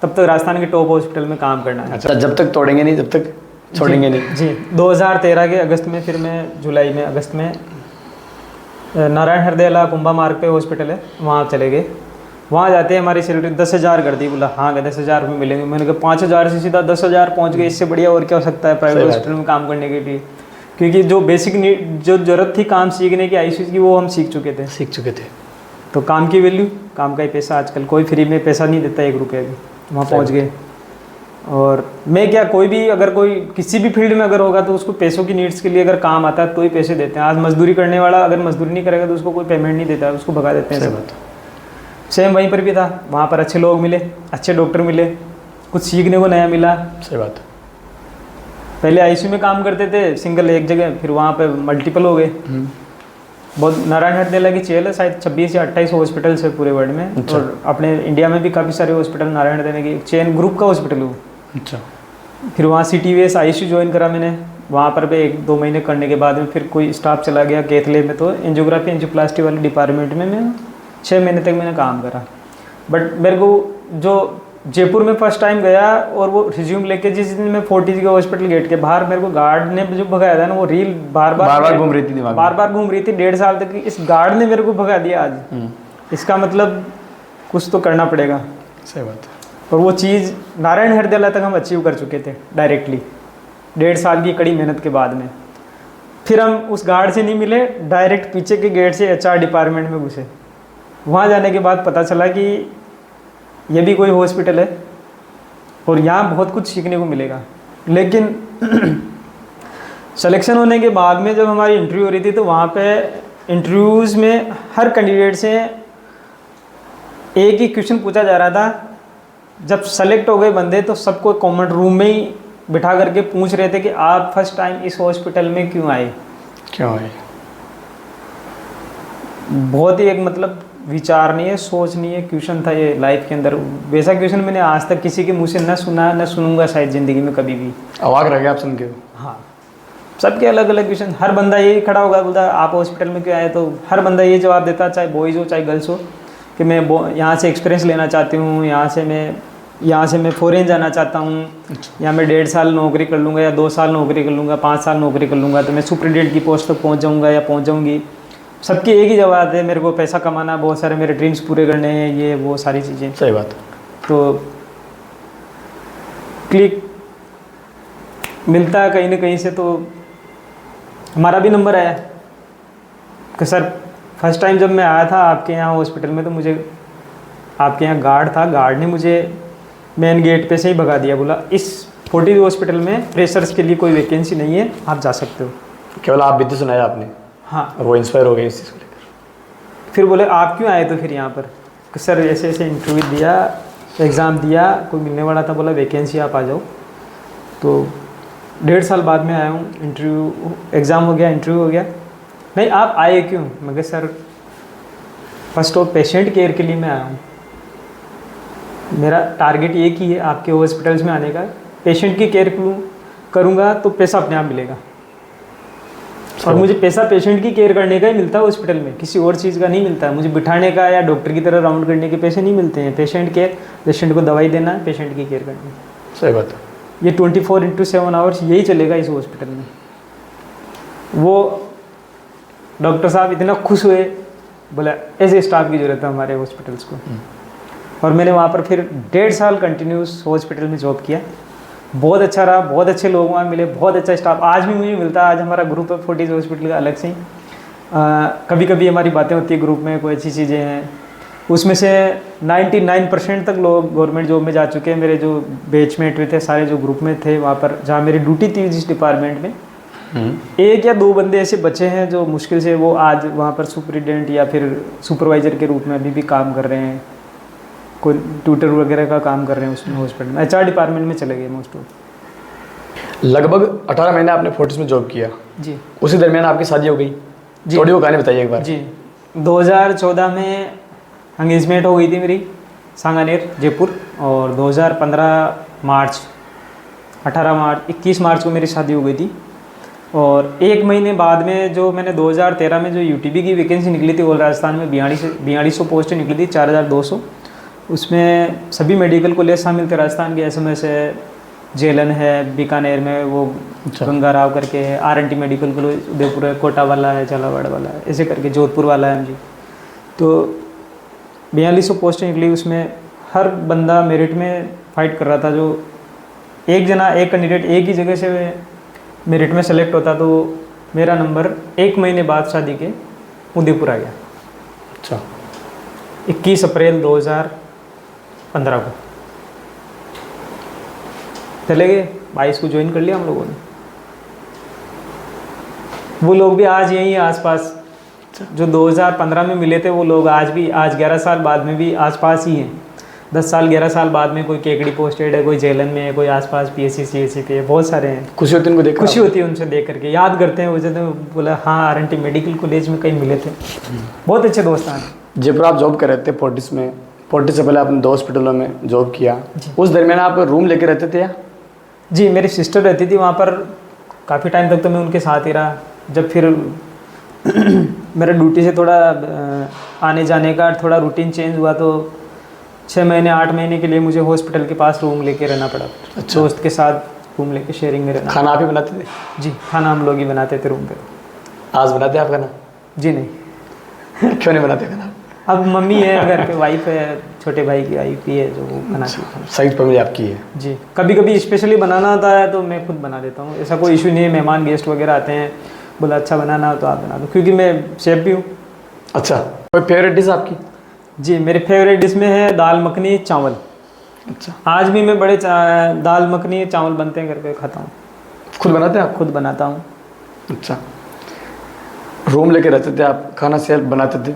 तब तक राजस्थान के टॉप हॉस्पिटल में काम करना है। अच्छा, जब तक तोड़ेंगे नहीं तब तक छोड़ेंगे नहीं। जी 2013 के अगस्त में, फिर मैं जुलाई में अगस्त में नारायण हृदयालय कुंभा मार्ग पे हॉस्पिटल है, वहाँ चले गए। वहाँ जाते हैं हमारी सैलरी 10,000 कर दी। बोला हाँ 10,000 रुपये मिलेंगे। मैंने कहा 5,000 से सीधा 10,000 पहुँच गए, इससे बढ़िया और क्या हो सकता है प्राइवेट हॉस्पिटल में काम करने के लिए। क्योंकि जो बेसिक नीड, जो ज़रूरत थी काम सीखने की आईसीयू की, वो हम सीख चुके थे। तो काम की वैल्यू, काम का ही पैसा, आजकल कोई फ्री में पैसा नहीं देता 1 रुपये भी। वहाँ पहुँच गए। और मैं क्या, कोई भी अगर कोई किसी भी फील्ड में अगर होगा तो उसको पैसों की नीड्स के लिए अगर काम आता है तो ही पैसे देते हैं। आज मजदूरी करने वाला अगर मजदूरी नहीं करेगा तो उसको कोई पेमेंट नहीं देता है, उसको भगा देते हैं। सेम वहीं पर भी था, वहाँ पर अच्छे लोग मिले, अच्छे डॉक्टर मिले, कुछ सीखने को नया मिला। सही बात है। पहले आईसीयू में काम करते थे सिंगल एक जगह, फिर वहाँ पे मल्टीपल हो गए। बहुत नारायण हृदयालय की चेल है, शायद 26 या 28 हॉस्पिटल्स है पूरे वर्ल्ड में। अच्छा। और अपने इंडिया में भी काफ़ी सारे हॉस्पिटल नारायण हृदयालय की चेन ग्रुप का हॉस्पिटल है। अच्छा। फिर वहाँ CTVS आईसीयू ज्वाइन करा मैंने। वहाँ पर भी 1-2 महीने करने के बाद में फिर कोई स्टाफ चला गया कैथले में, तो एंजियोग्राफी एंजियोप्लास्टी वाले डिपार्टमेंट में मैं 6 महीने तक मैंने काम करा। बट मेरे को जो जयपुर में फर्स्ट टाइम गया और वो रिज्यूम लेके जिस दिन मैं 40 के हॉस्पिटल गेट के बाहर, मेरे को गार्ड ने जो भगाया था ना, वो रील बार बार घूम रही थी दिमाग में, बार घूम रही थी 1.5 साल तक। इस गार्ड ने मेरे को भगा दिया आज। इसका मतलब कुछ तो करना पड़ेगा। सही बात है। और वो चीज़ नारायण हृदयालय तक हम अचीव कर चुके थे डायरेक्टली, 1.5 साल की कड़ी मेहनत के बाद में। फिर हम उस गार्ड से नहीं मिले, डायरेक्ट पीछे के गेट से HR डिपार्टमेंट में घुसे। वहाँ जाने के बाद पता चला कि ये भी कोई हॉस्पिटल है और यहाँ बहुत कुछ सीखने को मिलेगा। लेकिन सिलेक्शन होने के बाद में जब हमारी इंटरव्यू हो रही थी, तो वहाँ पे इंटरव्यूज़ में हर कैंडिडेट से एक ही क्वेश्चन पूछा जा रहा था। जब सेलेक्ट हो गए बंदे तो सबको कॉमन रूम में ही बिठा करके पूछ रहे थे कि आप फर्स्ट टाइम इस हॉस्पिटल में क्यों आए। बहुत ही एक मतलब विचार नहीं है, सोच नहीं है, क्वेश्चन था ये लाइफ के अंदर। वैसा क्वेश्चन मैंने आज तक किसी के मुंह से न सुना, न सुनूंगा शायद ज़िंदगी में कभी भी। अवाक रह गया आप सुन के? हाँ, सबके अलग अलग क्वेश्चन। हर बंदा यही खड़ा होगा, बोलता आप हॉस्पिटल में क्यों आए, तो हर बंदा ये जवाब देता, चाहे बॉयज़ हो चाहे गर्ल्स हो, कि मैं यहाँ से एक्सपीरियंस लेना चाहती हूँ, यहाँ से मैं फॉरेन जाना चाहता हूँ, या मैं 1.5 साल नौकरी कर लूँगा, या 2 साल नौकरी कर लूँगा, 5 साल नौकरी कर लूँगा, तो मैं सुपरिटेंडेंट की पोस्ट तक पहुँच जाऊँगा या पहुँच जाऊँगी। सबकी एक ही जवाब है, मेरे को पैसा कमाना, बहुत सारे मेरे ड्रीम्स पूरे करने हैं, ये वो सारी चीज़ें। सही बात है। तो क्लिक मिलता है कहीं ना कहीं से, तो हमारा भी नंबर आया कि सर फर्स्ट टाइम जब मैं आया था आपके यहाँ हॉस्पिटल में, तो मुझे आपके यहाँ गार्ड था, गार्ड ने मुझे मेन गेट पे से ही भगा दिया। बोला इस 40 हॉस्पिटल में फ्रेशर्स के लिए कोई वैकेंसी नहीं है, आप जा सकते हो। केवल आप भी तो सुनाया आपने। हाँ, और वो इंस्पायर हो गए इस चीज़ को लेकर। फिर बोले आप क्यों आए तो फिर यहाँ पर? सर ऐसे ऐसे इंटरव्यू दिया, एग्ज़ाम दिया, कोई मिलने वाला था, बोला वैकेंसी आप आ जाओ। तो 1.5 साल बाद में आया हूँ, इंटरव्यू एग्ज़ाम हो गया, इंटरव्यू हो गया। नहीं आप आए क्यों? मैं कहा sir first of patient care के लिए मैं आया हूँ, मेरा टारगेट एक ही है आपके हॉस्पिटल्स में आने का, पेशेंट की केयर करूँगा तो पैसा अपने आप मिलेगा। और मुझे पैसा पेशेंट की केयर करने का ही मिलता है हॉस्पिटल में, किसी और चीज़ का नहीं मिलता है। मुझे बिठाने का या डॉक्टर की तरह राउंड करने के पैसे नहीं मिलते हैं। पेशेंट केयर, पेशेंट को दवाई देना है, पेशेंट की केयर करनी है। सही बात है। ये 24/7 आवर्स यही चलेगा इस हॉस्पिटल में। वो डॉक्टर साहब इतना खुश हुए, बोला ऐसे स्टाफ की ज़रूरत है हमारे हॉस्पिटल्स को। और मैंने वहाँ पर फिर 1.5 साल कंटिन्यूस हॉस्पिटल में जॉब किया। बहुत अच्छा रहा, बहुत अच्छे लोग वहाँ मिले, बहुत अच्छा स्टाफ आज भी मुझे मिलता है। आज हमारा ग्रुप है फोर्टिस हॉस्पिटल का अलग से ही। कभी कभी हमारी बातें होती है ग्रुप में, कोई अच्छी चीज़ें हैं। उसमें से 99% तक लोग गवर्नमेंट जॉब में जा चुके हैं। मेरे जो बैचमेट थे सारे जो ग्रुप में थे वहाँ पर, जहाँ मेरी ड्यूटी थी जिस डिपार्टमेंट में, 1 या 2 बंदे ऐसे बचे हैं जो मुश्किल से वो आज वहाँ पर सुपरिटेंडेंट या फिर सुपरवाइज़र के रूप में अभी भी काम कर रहे हैं, कोई ट्यूटर वगैरह का काम कर रहे हैं उसमें हॉस्पिटल में। HR डिपार्टमेंट में चले गए मोस्ट ऑफ। लगभग 18 महीने आपने फोर्टिस में जॉब किया जी। उसी दरमियान आपकी शादी हो गई जी। थोड़ी वो कहानी बताइए एक बार। जी 2014 में एंगेजमेंट हो गई थी मेरी सांगानेर जयपुर, और 2015 मार्च 21 मार्च को मेरी शादी हो गई थी। और 1 महीने बाद में जो मैंने 2013 में जो UTB की वैकेंसी निकली थी ऑल राजस्थान में 4200 पोस्ट निकली थी, 4200, उसमें सभी मेडिकल कॉलेज शामिल थे राजस्थान के। SMS है, जेलन है बीकानेर में, वो गंगा राव करके है, RNT मेडिकल कॉलेज उदयपुर है, कोटा वाला है, झालावाड़ वाला है, ऐसे करके जोधपुर वाला है MG। तो 4200 पोस्ट निकली, उसमें हर बंदा मेरिट में फाइट कर रहा था। जो एक कैंडिडेट एक ही जगह से मेरिट में सेलेक्ट होता, तो मेरा नंबर 1 महीने बाद शादी के उदयपुर आ गया। अच्छा। 21 अप्रैल 2015 को चले गए, 22 को ज्वाइन कर लिया हम लोगों ने। वो लोग भी आज यहीं आसपास, जो 2015 में मिले थे वो लोग आज 11 साल बाद में भी आसपास ही हैं। 10 साल 11 साल बाद में कोई केकड़ी पोस्टेड है, कोई जेलन में है, कोई आसपास PSC CSC पे है, बहुत सारे हैं। खुशी होती है उनको देख, खुशी होती है उनसे देख करके, याद करते हैं वजह तो बोला हाँ RNT मेडिकल कॉलेज में कहीं मिले थे, बहुत अच्छे दोस्त हैं। जयपुर आप जॉब कर रहे थे फोर्टिस में, फोर्टिस से पहले आपने 2 हॉस्पिटलों में जॉब किया, उस दरमियान आप रूम लेके रहते थे या? जी, मेरी सिस्टर रहती थी वहाँ पर, काफ़ी टाइम तक तो मैं उनके साथ ही रहा। जब फिर मेरे ड्यूटी से थोड़ा आने जाने का थोड़ा रूटीन चेंज हुआ, तो 6 महीने 8 महीने के लिए मुझे हॉस्पिटल के पास रूम लेके रहना पड़ा। अच्छा। दोस्त के साथ रूम लेके शेयरिंग में रहना। खाना आप ही बनाते थे? जी, खाना हम लोग ही बनाते थे रूम पे। आज बनाते हैं आप खाना? जी नहीं। क्यों नहीं बनाते खाना? अब मम्मी है घर पे, वाइफ है, छोटे भाई की वाइफ भी है जो वो बनाती है। संयुक्त फैमिली आपकी है? जी, कभी कभी स्पेशली बनाना होता है तो मैं खुद बना देता हूँ, ऐसा कोई इशू नहीं है। मेहमान गेस्ट वगैरह आते हैं, बोला अच्छा बनाना हो तो आप बना दो, क्योंकि मैं शेफ भी हूँ। अच्छा, कोई फेवरेट डिश आपकी? जी, मेरे फेवरेट डिश में है दाल मखनी चावल। अच्छा। आज भी मैं बड़े दाल मखनी चावल बनते हैं घर पे खाता हूँ। खुद बनाते हैं आप? खुद बनाता हूँ। अच्छा। रूम लेके रहते थे आप, खाना सेल्फ बनाते थे,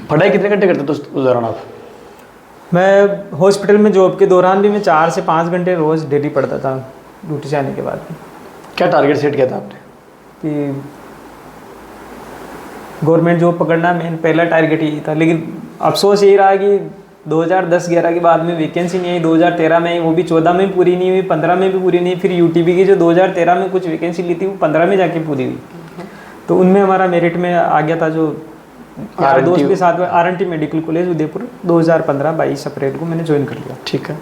पढ़ाई कितने घंटे करते थे उस दौरान आप? मैं हॉस्पिटल में जॉब के दौरान भी मैं 4 से 5 घंटे रोज़ डेली पढ़ता था ड्यूटी से आने के बाद। क्या टारगेट सेट किया था आपने? कि गवर्नमेंट जॉब पकड़ना मेन पहला टारगेट यही था, लेकिन अफसोस यही रहा कि 2010-11 के बाद में वैकेंसी नहीं आई। 2013 में वो भी 14 में पूरी नहीं हुई, 15 में भी पूरी नहीं। फिर UTB की जो 2013 में कुछ वैकेंसी ली थी वो 15 में जाके पूरी हुई, तो उनमें हमारा मेरिट में आ गया था। जो यार दोस्त के साथ में RNT मेडिकल कॉलेज उदयपुर 2015 22 अप्रैल को मैंने ज्वाइन कर लिया। ठीक है।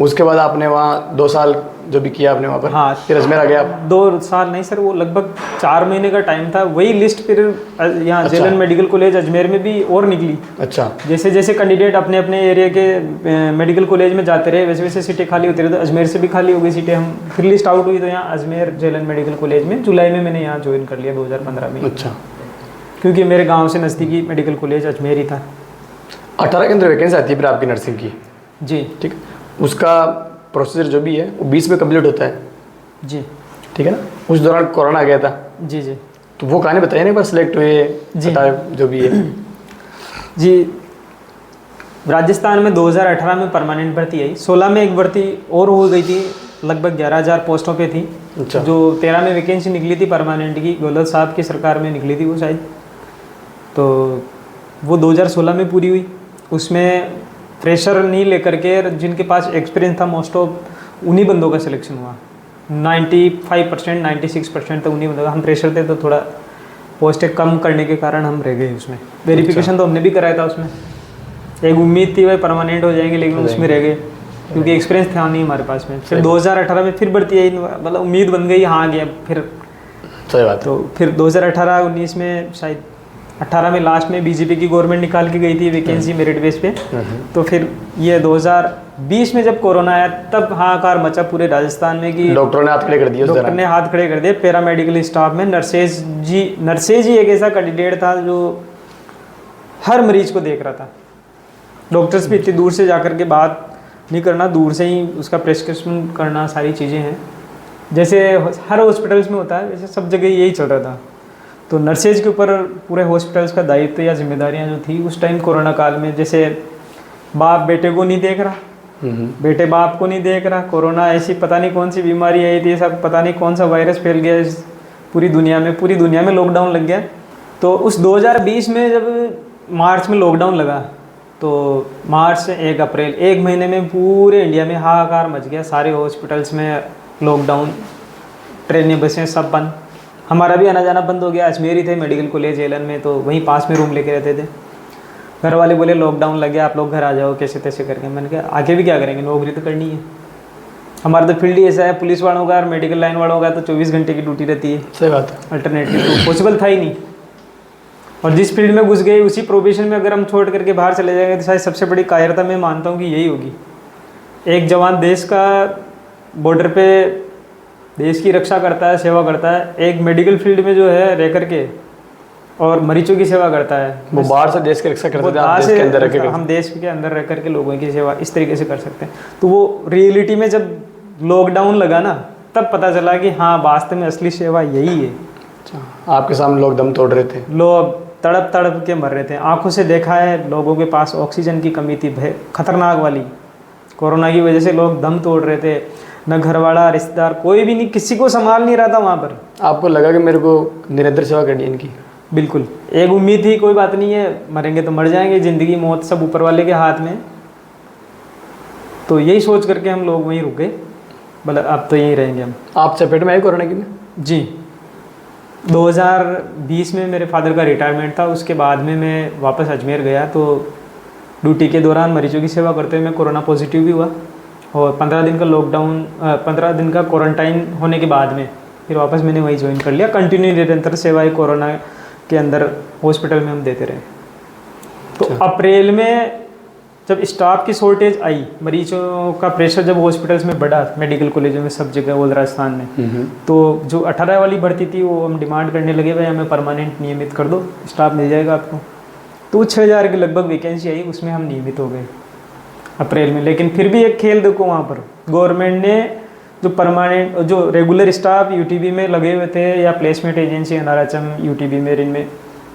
उसके बाद आपने वहाँ 2 साल जो भी किया आपने वहाँ पर? हाँ। फिर अजमेर आ गया आप? 2 साल नहीं सर, वो लगभग 4 महीने का टाइम था। वही लिस्ट फिर यहाँ अच्छा। जेलन मेडिकल कॉलेज अजमेर में भी और निकली। अच्छा। जैसे जैसे कैंडिडेट अपने अपने एरिया के मेडिकल कॉलेज में जाते रहे, वैसे वैसे सीटें खाली होती रही। तो अजमेर से भी खाली हो गई सीटें, हम फिर लिस्ट आउट हुई तो यहाँ अजमेर जेलन मेडिकल कॉलेज में जुलाई में मैंने यहाँ ज्वाइन कर लिया 2015 में। अच्छा। क्योंकि मेरे गाँव से नज़दीकी मेडिकल कॉलेज अजमेर ही था। 18 के अंदर वैकेंसी आती है फिर आपकी नर्सिंग की? जी। ठीक। उसका प्रोसीजर जो भी है वो 20 में कंप्लीट होता है? जी। ठीक है ना? उस दौरान कोरोना आ गया था। जी जी। तो वो कहानी बताइए ना, एक बार सिलेक्ट हुए जी। जो भी है। जी, राजस्थान में 2018 में परमानेंट भर्ती आई, 16 में एक भर्ती और हो गई थी, लगभग 11,000 पोस्टों पे थी। अच्छा। जो 13 में वैकेंसी निकली थी परमानेंट की, गहलोत साहब की सरकार में निकली थी वो शायद, तो वो 2016 में पूरी हुई। उसमें फ्रेशर नहीं लेकर के जिनके पास एक्सपीरियंस था मोस्ट ऑफ उन्हीं बंदों का सिलेक्शन हुआ। 95% 96% तो उन्हीं बंदों का, हम फ्रेशर थे तो थोड़ा पोस्टें कम करने के कारण हम रह गए उसमें। वेरिफिकेशन तो हमने भी कराया था उसमें, एक उम्मीद थी भाई परमानेंट हो जाएंगे, लेकिन उसमें रह गए क्योंकि एक्सपीरियंस था नहीं हमारे पास में। फिर 2018 में फिर भर्ती आई, मतलब उम्मीद बन गई हाँ गया फिर। सही बात। तो फिर 2018-19 में शायद 18 में लास्ट में बीजेपी की गवर्नमेंट निकाल के गई थी वैकेंसी मेरिट बेस पे। तो फिर ये 2020 में जब कोरोना आया तब हाहाकार मचा पूरे राजस्थान में कि डॉक्टरों ने हाथ खड़े कर दिए। डॉक्टर ने हाथ खड़े कर दिए। पैरामेडिकल स्टाफ में नर्सेज ही एक ऐसा कैंडिडेट था जो हर मरीज को देख रहा था। डॉक्टर्स भी इतनी दूर से जाकर के बात नहीं करना, दूर से ही उसका प्रेस्क्रिप्शन करना, सारी चीज़ें हैं जैसे हर हॉस्पिटल्स में होता है, वैसे सब जगह यही चल रहा था। तो नर्सेज के ऊपर पूरे हॉस्पिटल्स का दायित्व या जिम्मेदारियां जो थी उस टाइम कोरोना काल में, जैसे बाप बेटे को नहीं देख रहा, बेटे बाप को नहीं देख रहा, कोरोना ऐसी पता नहीं कौन सी बीमारी आई थी, सब पता नहीं कौन सा वायरस फैल गया इस पूरी दुनिया में लॉकडाउन लग गया। तो उस 2020 में जब मार्च में लॉकडाउन लगा तो मार्च से 1 अप्रैल, 1 महीने में पूरे इंडिया में हाहाकार मच गया। सारे हॉस्पिटल्स में लॉकडाउन, ट्रेनें बसें सब बंद, हमारा भी आना जाना बंद हो गया। अजमेर ही थे मेडिकल कॉलेज एलन में, तो वहीं पास में रूम लेके रहते थे। घर वाले बोले लॉकडाउन लग गया, आप लोग घर आ जाओ कैसे तैसे करके। मैंने कहा आगे भी क्या करेंगे, नौकरी तो करनी है। हमारा तो फील्ड ही ऐसा है, पुलिस वालों का और मेडिकल लाइन वालों का तो 24 घंटे की ड्यूटी रहती है। सही बात है। अल्टरनेटिव तो पॉसिबल था ही नहीं। और जिस फील्ड में घुस गए उसी प्रोफेशन में अगर हम छोड़ करके बाहर चले जाएंगे तो शायद सबसे बड़ी कायरता मैं मानता हूँ कि यही होगी। एक जवान देश का बॉर्डर पे देश की रक्षा करता है, सेवा करता है, एक मेडिकल फील्ड में जो है रह करके और मरीजों की सेवा करता है। वो बाहर से देश की रक्षा करते थे, बाहर देश से के अंदर रह के हम देश के अंदर रह करके लोगों की सेवा इस तरीके से कर सकते हैं। तो वो रियलिटी में जब लॉकडाउन लगा ना तब पता चला कि हाँ वास्तव में असली सेवा यही है। आपके सामने लोग दम तोड़ रहे थे, लोग तड़प तड़प के मर रहे थे। आंखों से देखा है, लोगों के पास ऑक्सीजन की कमी थी खतरनाक वाली। कोरोना की वजह से लोग दम तोड़ रहे थे, न घर वाला रिश्तेदार कोई भी नहीं, किसी को संभाल नहीं रहा था वहाँ पर। आपको लगा कि मेरे को निरंतर सेवा करनी है इनकी? बिल्कुल, एक उम्मीद थी कोई बात नहीं है, मरेंगे तो मर जाएंगे, ज़िंदगी मौत सब ऊपर वाले के हाथ में। तो यही सोच करके हम लोग वहीं रुक गए, मतलब अब तो यहीं रहेंगे हम। आप चपेट में आए कोरोना की में? जी, 2020 में मेरे फादर का रिटायरमेंट था, उसके बाद में मैं वापस अजमेर गया। तो ड्यूटी के दौरान मरीजों की सेवा करते हुए मैं कोरोना पॉजिटिव भी हुआ और 15 दिन का लॉकडाउन 15 दिन का क्वारंटाइन होने के बाद में फिर वापस मैंने वही ज्वाइन कर लिया। कंटिन्यू निरंतर सेवाएं कोरोना के अंदर हॉस्पिटल में हम देते रहे। तो अप्रैल में जब स्टाफ की शॉर्टेज आई, मरीजों का प्रेशर जब हॉस्पिटल्स में बढ़ा, मेडिकल कॉलेजों में सब जगह ऑल राजस्थान में, तो जो 18 वाली भर्ती थी वो हम डिमांड करने लगे भाई हमें परमानेंट नियमित कर दो, स्टाफ मिल जाएगा आपको। तो 6000 की लगभग वैकेंसी आई, उसमें हम नियमित हो गए अप्रैल में। लेकिन फिर भी एक खेल देखो वहाँ पर, गवर्नमेंट ने जो परमानेंट जो रेगुलर स्टाफ यूटीबी में लगे हुए थे या प्लेसमेंट एजेंसी एनआरएचएम यूटीबी में इनमें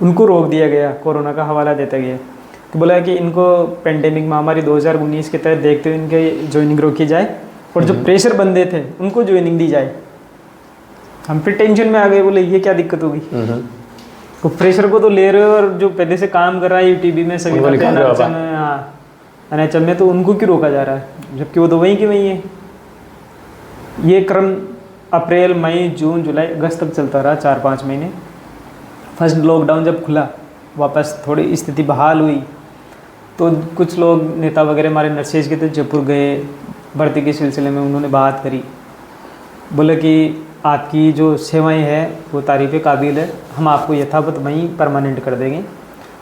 उनको रोक दिया गया, कोरोना का हवाला देता गया कि बोला कि इनको पेंडेमिक महामारी 2019 के तहत देखते हुए इनके ज्वाइनिंग रोकी जाए और जो प्रेशर बंदे थे उनको ज्वाइनिंग दी जाए। हम फिर टेंशन में आ गए, बोले ये क्या दिक्कत होगी, तो प्रेशर को तो ले रहे हो और जो पहले से काम कर रहा है यूटीबी में सभी एनएचएम में तो उनको क्यों रोका जा रहा है, जबकि वो तो वहीं की वहीं है। ये क्रम अप्रैल मई जून जुलाई अगस्त तक चलता रहा, 4-5 महीने। फर्स्ट लॉकडाउन जब खुला, वापस थोड़ी स्थिति बहाल हुई तो कुछ लोग नेता वगैरह हमारे नर्सेज के थे, जयपुर गए भर्ती के सिलसिले में, उन्होंने बात करी, बोले कि आपकी जो सेवाएं हैं वो तारीफ़ काबिल है, हम आपको यथावत वहीं परमानेंट कर देंगे।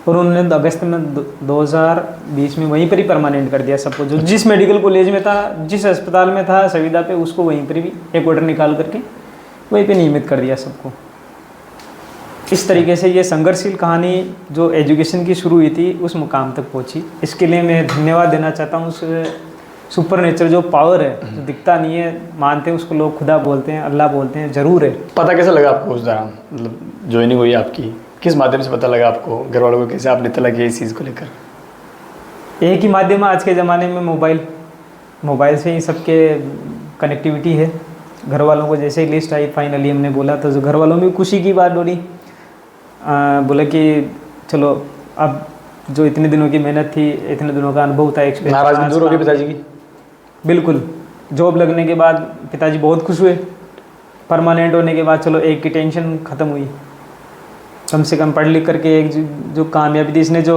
और उन्होंने अगस्त में 2020 में वहीं पर ही परमानेंट कर दिया सबको, जो जिस मेडिकल कॉलेज में था, जिस अस्पताल में था संविदा पे, उसको वहीं पर भी एक ऑर्डर निकाल करके वहीं पे नियमित कर दिया सबको। इस तरीके से ये संघर्षशील कहानी जो एजुकेशन की शुरू हुई थी उस मुकाम तक पहुंची। इसके लिए मैं धन्यवाद देना चाहता हूँ उस सुपर नेचर जो पावर है, जो दिखता नहीं है, मानते हैं उसको लोग खुदा बोलते हैं, अल्लाह बोलते हैं, ज़रूर है। पता कैसे लगा आपको उस दौरान, मतलब ज्वाइनिंग हुई आपकी किस माध्यम से पता लगा आपको, घर वालों को कैसे आपने तला किया इस चीज़ को लेकर? एक ही माध्यम है आज के ज़माने में, मोबाइल से ही सबके कनेक्टिविटी है। घर वालों को जैसे ही लिस्ट आई फाइनली हमने बोला, तो घर वालों में खुशी की बात बोली। बोला कि चलो अब जो इतने दिनों की मेहनत थी, इतने दिनों का अनुभव था, एक्सपीरियंस, नाराजगी दूर हो गई पिताजी की? बिल्कुल। जॉब लगने के बाद पिताजी बहुत खुश हुए। परमानेंट होने के बाद चलो एक की टेंशन ख़त्म हुई। कम से कम पढ़ लिख करके एक जो कामयाबी थी, इसने जो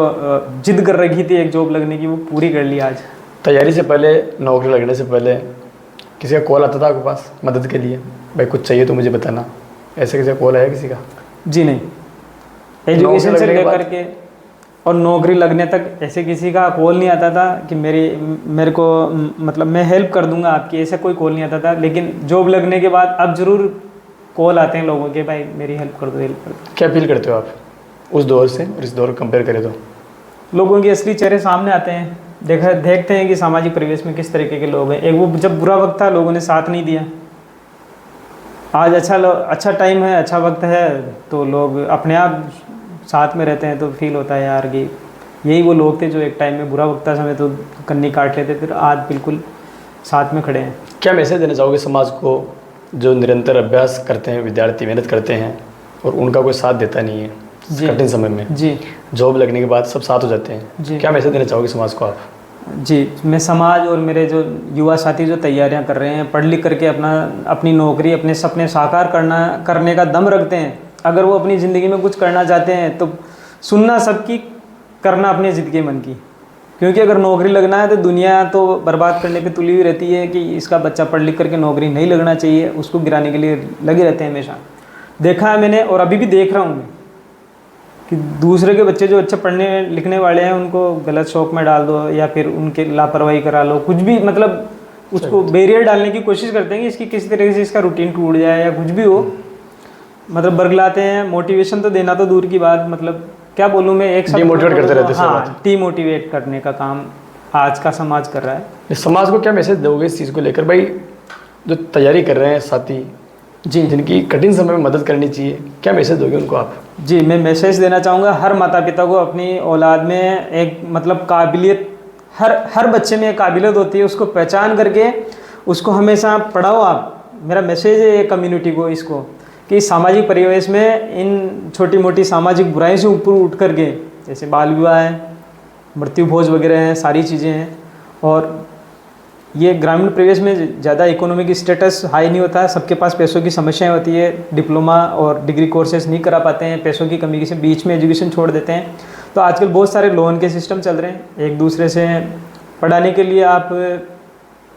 जिद कर रखी थी एक जॉब लगने की, वो पूरी कर ली आज। तैयारी से पहले, नौकरी लगने से पहले किसी का कॉल आता था आपके पास मदद के लिए, भाई कुछ चाहिए तो मुझे बताना, ऐसे किसी का कॉल आया किसी का? जी नहीं, एजुकेशन से लेकर के और नौकरी लगने तक ऐसे किसी का कॉल नहीं आता था कि मेरे को मतलब मैं हेल्प कर दूंगा आपकी, ऐसा कोई कॉल नहीं आता था। लेकिन जॉब लगने के बाद अब ज़रूर कॉल आते हैं लोगों के, भाई मेरी हेल्प कर दो। क्या फील करते हो आप उस दौर से और इस दौर को कंपेयर करें तो? लोगों के असली चेहरे सामने आते हैं, देखते हैं कि सामाजिक परिवेश में किस तरीके के लोग हैं। एक वो जब बुरा वक्त था लोगों ने साथ नहीं दिया, आज अच्छा टाइम है, अच्छा वक्त है, तो लोग अपने आप साथ में रहते हैं। तो फील होता है यार कि यही वो लोग थे जो एक टाइम में बुरा वक्त था समय तो कन्नी काट लेते, फिर आज बिल्कुल साथ में खड़े हैं। क्या मैसेज देना चाहोगे समाज को, जो निरंतर अभ्यास करते हैं विद्यार्थी, मेहनत करते हैं और उनका कोई साथ देता नहीं है कठिन समय में? जी, जॉब लगने के बाद सब साथ हो जाते हैं जी, क्या मैसेज देना चाहोगे समाज को आप? जी, मैं समाज और मेरे जो युवा साथी जो तैयारियां कर रहे हैं, पढ़ लिख करके अपनी नौकरी, अपने सपने साकार करने का दम रखते हैं, अगर वो अपनी ज़िंदगी में कुछ करना चाहते हैं तो सुनना सबकी, करना अपनी ज़िद के मन की। क्योंकि अगर नौकरी लगना है तो दुनिया तो बर्बाद करने पे तुली हुई रहती है कि इसका बच्चा पढ़ लिख करके नौकरी नहीं लगना चाहिए, उसको गिराने के लिए लगे रहते हैं हमेशा। देखा है मैंने और अभी भी देख रहा हूँ मैं कि दूसरे के बच्चे जो अच्छे पढ़ने लिखने वाले हैं उनको गलत शौक में डाल दो या फिर उनके लापरवाही करा लो, कुछ भी मतलब उसको बैरियर डालने की कोशिश करते हैं कि इसकी किसी तरीके से इसका रूटीन टूट जाए या कुछ भी हो, मतलब बरगलाते हैं। मोटिवेशन तो देना तो दूर की बात, मतलब क्या बोलूँ मैं, एक डिमोटिवेट करते रहते हैं। हाँ, डिमोटिवेट करने का काम आज का समाज कर रहा है। समाज को क्या मैसेज दोगे इस चीज़ को लेकर, भाई जो तैयारी कर रहे हैं साथी जी, जिनकी कठिन समय में मदद करनी चाहिए, क्या मैसेज दोगे उनको आप? जी, मैं मैसेज देना चाहूँगा हर माता पिता को, अपनी औलाद में एक मतलब काबिलियत, हर बच्चे में एक काबिलियत होती है, उसको पहचान करके उसको हमेशा पढ़ाओ आप। मेरा मैसेज है कम्युनिटी को, इसको कि सामाजिक परिवेश में इन छोटी मोटी सामाजिक बुराई से ऊपर उठ करके, जैसे बाल विवाह है, मृत्यु भोज वगैरह हैं, सारी चीज़ें हैं। और ये ग्रामीण परिवेश में ज़्यादा इकोनॉमिक स्टेटस हाई नहीं होता है, सबके पास पैसों की समस्याएं होती है, डिप्लोमा और डिग्री कोर्सेज नहीं करा पाते हैं, पैसों की कमी से बीच में एजुकेशन छोड़ देते हैं। तो आजकल बहुत सारे लोन के सिस्टम चल रहे हैं, एक दूसरे से पढ़ाने के लिए आप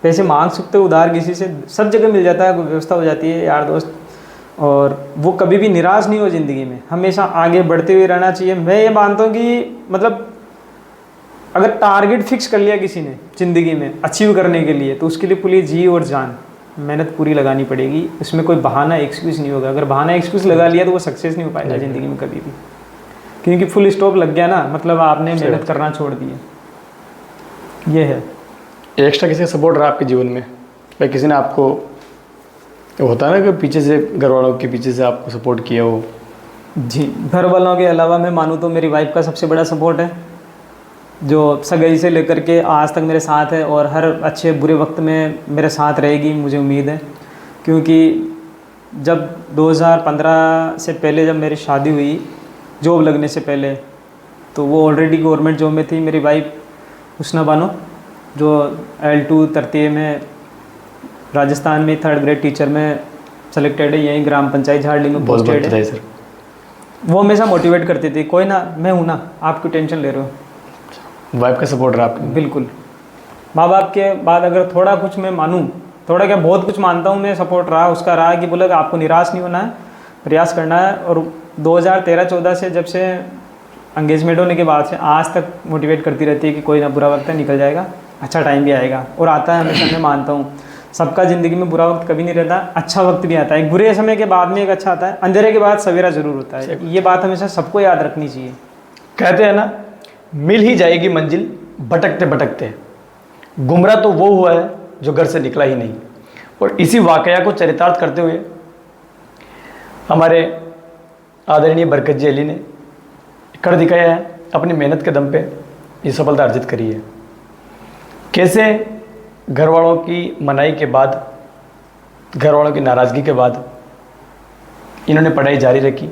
पैसे मांग सकते हो उधार किसी से, सब जगह मिल जाता है, व्यवस्था हो जाती है यार दोस्त। और वो कभी भी निराश नहीं हो ज़िंदगी में, हमेशा आगे बढ़ते हुए रहना चाहिए। मैं ये मानता हूँ कि मतलब अगर टारगेट फिक्स कर लिया किसी ने ज़िंदगी में अचीव करने के लिए, तो उसके लिए पूरी जी और जान मेहनत पूरी लगानी पड़ेगी। इसमें कोई बहाना एक्सक्यूज़ नहीं होगा। अगर बहाना एक्सक्यूज़ लगा लिया तो वो सक्सेस नहीं हो पाएगा ज़िंदगी में कभी भी, क्योंकि फुल स्टॉप लग गया ना, मतलब आपने मेहनत करना छोड़ दिया। ये है। एक्स्ट्रा किसी का सपोर्ट रहा आपके जीवन में, भाई किसी ने आपको, होता है ना कि पीछे से घर वालों के पीछे से आपको सपोर्ट किया हो? जी, घर वालों के अलावा मैं मानूँ तो मेरी वाइफ का सबसे बड़ा सपोर्ट है, जो सगाई से लेकर के आज तक मेरे साथ है और हर अच्छे बुरे वक्त में मेरे साथ रहेगी, मुझे उम्मीद है। क्योंकि जब 2015 से पहले जब मेरी शादी हुई, जॉब लगने से पहले, तो वो ऑलरेडी गवर्नमेंट जॉब में थी मेरी वाइफ हुस्ना बानो, जो L2 तृतीय में राजस्थान में 3rd ग्रेड टीचर में सेलेक्टेड है, यहीं ग्राम पंचायत झारडी में पोस्टेड है। सर, वो हमेशा मोटिवेट करती थी, कोई ना, मैं हूँ ना, आप क्यों टेंशन ले रहे हो। वाइफ का सपोर्ट रहा आपको? बिल्कुल। माँ बाप के बाद अगर थोड़ा कुछ मैं मानूँ, थोड़ा क्या बहुत कुछ मानता हूँ मैं, सपोर्ट रहा उसका रहा कि बोला कि आपको निराश नहीं होना है, प्रयास करना है। और 2013-14 से जब से एंगेजमेंट होने के बाद से आज तक मोटिवेट करती रहती है कि कोई ना, बुरा वक्त है, निकल जाएगा, अच्छा टाइम भी आएगा। और आता है हमेशा, मैं मानता हूँ सबका ज़िंदगी में बुरा वक्त कभी नहीं रहता, अच्छा वक्त भी आता है। एक बुरे समय के बाद में एक अच्छा आता है, अंधेरे के बाद सवेरा ज़रूर होता है। ये बात हमेशा सबको याद रखनी चाहिए। कहते हैं ना, मिल ही जाएगी मंजिल भटकते भटकते, गुमराह तो वो हुआ है जो घर से निकला ही नहीं। और इसी वाकया को चरितार्थ करते हुए हमारे आदरणीय बरकत जी अली ने कर दिखाया है, अपनी मेहनत के दम पे ये सफलता अर्जित करी है। कैसे घर वालों की मनाही के बाद, घर वालों की नाराज़गी के बाद इन्होंने पढ़ाई जारी रखी,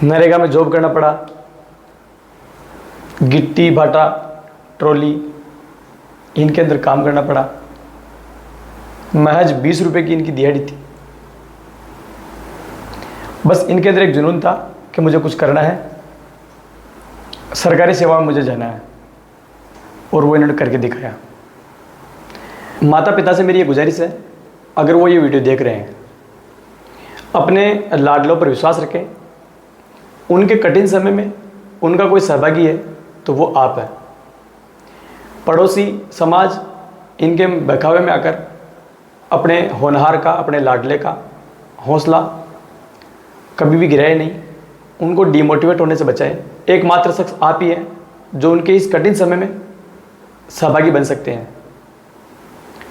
नरेगा में जॉब करना पड़ा, गिट्टी भाटा ट्रॉली इनके अंदर काम करना पड़ा, महज 20 रुपए की इनकी दिहाड़ी थी। बस इनके अंदर एक जुनून था कि मुझे कुछ करना है, सरकारी सेवा में मुझे जाना है, और वो इन्होंने करके दिखाया। माता पिता से मेरी ये गुजारिश है, अगर वो ये वीडियो देख रहे हैं, अपने लाडलों पर विश्वास रखें। उनके कठिन समय में उनका कोई सहभागी है तो वो आप है। पड़ोसी समाज इनके बहकावे में आकर अपने होनहार का, अपने लाडले का हौसला कभी भी गिराए नहीं, उनको डिमोटिवेट होने से बचाएं। एकमात्र शख्स आप ही हैं जो उनके इस कठिन समय में सहभागी बन सकते हैं।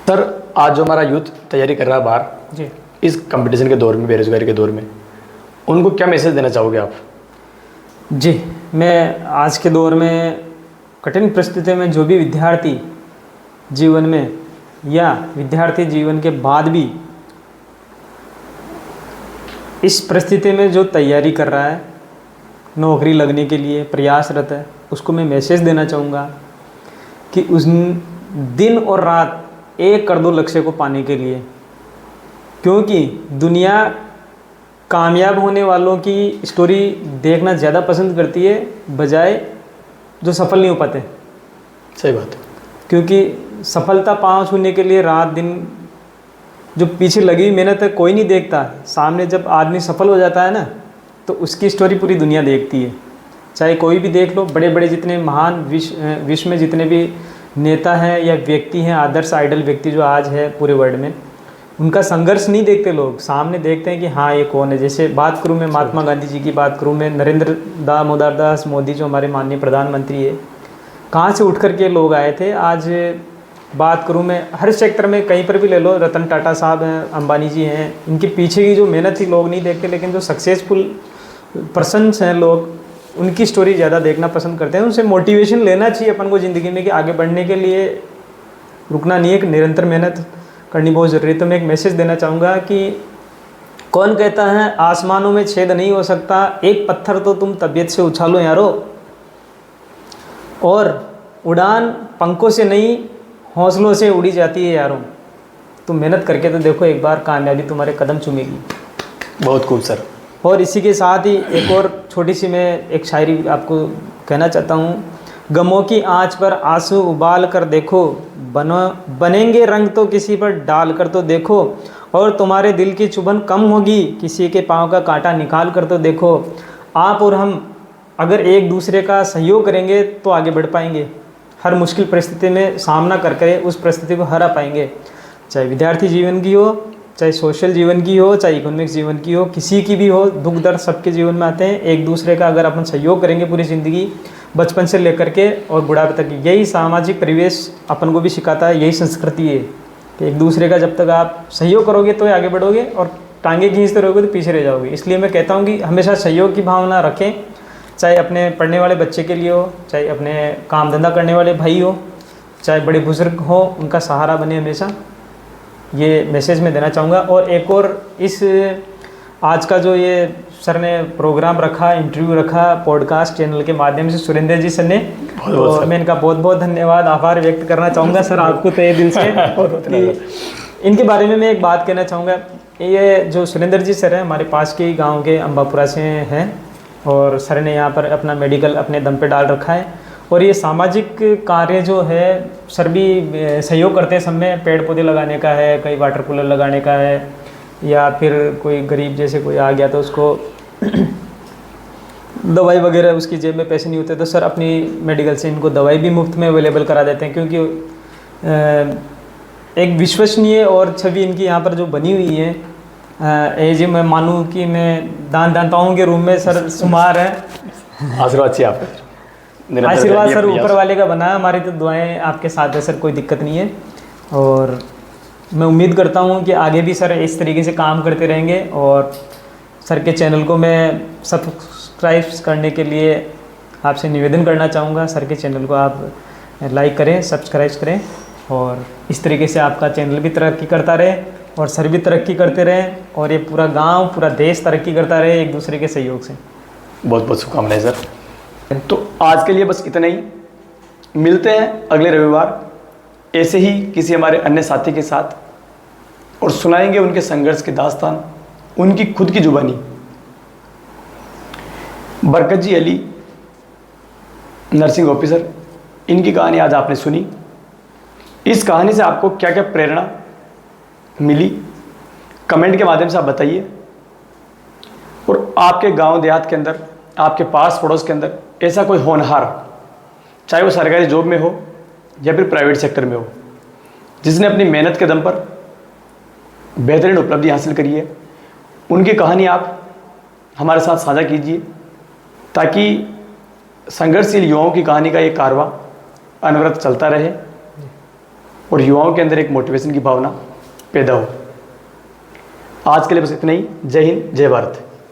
सर, आज जो हमारा यूथ तैयारी कर रहा है बाहर जी, इस कंपटीशन के दौर में, बेरोजगारी के दौर में, उनको क्या मैसेज देना चाहोगे आप? जी, मैं आज के दौर में कठिन परिस्थिति में जो भी विद्यार्थी जीवन में या विद्यार्थी जीवन के बाद भी इस परिस्थिति में जो तैयारी कर रहा है, नौकरी लगने के लिए प्रयासरत है, उसको मैं मैसेज देना चाहूँगा कि उस दिन और रात एक कर दो लक्ष्य को पाने के लिए। क्योंकि दुनिया कामयाब होने वालों की स्टोरी देखना ज़्यादा पसंद करती है बजाय जो सफल नहीं हो पाते। सही बात है। क्योंकि सफलता पाँव छूने के लिए रात दिन जो पीछे लगी हुई मेहनत है कोई नहीं देखता। सामने जब आदमी सफल हो जाता है ना, तो उसकी स्टोरी पूरी दुनिया देखती है। चाहे कोई भी देख लो, बड़े बड़े जितने महान विश्व में जितने भी नेता हैं या व्यक्ति हैं, आदर्श आइडल व्यक्ति जो आज है पूरे वर्ल्ड में, उनका संघर्ष नहीं देखते लोग, सामने देखते हैं कि हाँ ये कौन है। जैसे बात करूँ मैं महात्मा गांधी जी की, बात करूँ मैं नरेंद्र दामोदर दास मोदी जो हमारे माननीय प्रधानमंत्री है, कहाँ से उठ कर के लोग आए थे। आज बात करूँ मैं हर सेक्टर में, कहीं पर भी ले लो, रतन टाटा साहब हैं, अंबानी जी हैं, इनके पीछे की जो मेहनत थी लोग नहीं देखते, लेकिन जो सक्सेसफुल पर्सन्स हैं लोग उनकी स्टोरी ज़्यादा देखना पसंद करते हैं। उनसे मोटिवेशन लेना चाहिए अपन को ज़िंदगी में कि आगे बढ़ने के लिए रुकना नहीं है, कि निरंतर मेहनत करनी बहुत ज़रूरी है। तो मैं एक मैसेज देना चाहूँगा कि कौन कहता है आसमानों में छेद नहीं हो सकता, एक पत्थर तो तुम तबीयत से उछालो यारो, और उड़ान पंखों से नहीं हौसलों से उड़ी जाती है यारों। तुम मेहनत करके तो देखो, एक बार कामयाबी तुम्हारे कदम चूमेगी। बहुत खूब सर। और इसी के साथ ही एक और छोटी सी मैं एक शायरी आपको कहना चाहता हूँ। गमों की आंच पर आंसू उबाल कर देखो, बनेंगे रंग तो किसी पर डाल कर तो देखो, और तुम्हारे दिल की चुभन कम होगी किसी के पाँव का कांटा निकाल कर तो देखो। आप और हम अगर एक दूसरे का सहयोग करेंगे तो आगे बढ़ पाएंगे, हर मुश्किल परिस्थिति में सामना करके उस परिस्थिति को हरा पाएंगे। चाहे विद्यार्थी जीवन की हो, चाहे सोशल जीवन की हो, चाहे इकोनॉमिक्स जीवन की हो, किसी की भी हो, दुख दर्द सबके जीवन में आते हैं। एक दूसरे का अगर अपन सहयोग करेंगे पूरी ज़िंदगी, बचपन से लेकर के और बुढ़ापे तक, यही सामाजिक परिवेश अपन को भी सिखाता है, यही संस्कृति है कि एक दूसरे का जब तक आप सहयोग करोगे तो आगे बढ़ोगे, और टांगे खींचते रहोगे तो पीछे रह जाओगे। इसलिए मैं कहता हूँ कि हमेशा सहयोग की भावना रखें, चाहे अपने पढ़ने वाले बच्चे के लिए हो, चाहे अपने काम धंधा करने वाले भाई हो, चाहे बड़े बुजुर्ग हो, उनका सहारा बने हमेशा। ये मैसेज मैं देना चाहूँगा। और एक और इस आज का जो ये सर ने प्रोग्राम रखा, इंटरव्यू रखा पॉडकास्ट चैनल के माध्यम से, सुरेंद्र जी सर ने, तो मैं इनका बहुत बहुत धन्यवाद, आभार व्यक्त करना चाहूँगा सर आपको तहे दिल से। कि इनके बारे में मैं एक बात कहना चाहूँगा। ये जो सुरेंद्र जी सर हैं हमारे पास के गाँव के अम्बापुरा से हैं, और सर ने यहाँ पर अपना मेडिकल अपने दम पे डाल रखा है। और ये सामाजिक कार्य जो है सर भी सहयोग करते हैं सब में, पेड़ पौधे लगाने का है, कई वाटर कूलर लगाने का है, या फिर कोई गरीब जैसे कोई आ गया तो उसको दवाई वगैरह, उसकी जेब में पैसे नहीं होते तो सर अपनी मेडिकल से इनको दवाई भी मुफ्त में अवेलेबल करा देते हैं। क्योंकि एक विश्वसनीय और छवि इनकी यहाँ पर जो बनी हुई है, जी मैं मानूँ कि मैं दानताओं के रूम में सर शुमार है। आशीर्वाद चाहिए आपका, आशीर्वाद सर ऊपर वाले का बना है, हमारी तो दुआएं आपके साथ है सर, कोई दिक्कत नहीं है। और मैं उम्मीद करता हूँ कि आगे भी सर इस तरीके से काम करते रहेंगे, और सर के चैनल को मैं सब्सक्राइब करने के लिए आपसे निवेदन करना चाहूँगा, सर के चैनल को आप लाइक करें, सब्सक्राइब करें और इस तरीके से आपका चैनल भी तरक्की करता रहे और सर भी तरक्की करते रहें और ये पूरा गांव, पूरा देश तरक्की करता रहे एक दूसरे के सहयोग से। बहुत बहुत शुभकामनाएं सर। तो आज के लिए बस इतना ही, मिलते हैं अगले रविवार ऐसे ही किसी हमारे अन्य साथी के साथ और सुनाएंगे उनके संघर्ष की दास्तान, उनकी खुद की जुबानी। बरकत जी अली, नर्सिंग ऑफिसर, इनकी कहानी आज आपने सुनी। इस कहानी से आपको क्या क्या प्रेरणा मिली, कमेंट के माध्यम से आप बताइए। और आपके गांव देहात के अंदर, आपके पास पड़ोस के अंदर ऐसा कोई होनहार, चाहे वो सरकारी जॉब में हो या फिर प्राइवेट सेक्टर में हो, जिसने अपनी मेहनत के दम पर बेहतरीन उपलब्धि हासिल करी है, उनकी कहानी आप हमारे साथ साझा कीजिए ताकि संघर्षशील युवाओं की कहानी का ये कारवां अनवरत चलता रहे और युवाओं के अंदर एक मोटिवेशन की भावना पैदा हो। आज के लिए बस इतना ही। जय हिंद, जय भारत।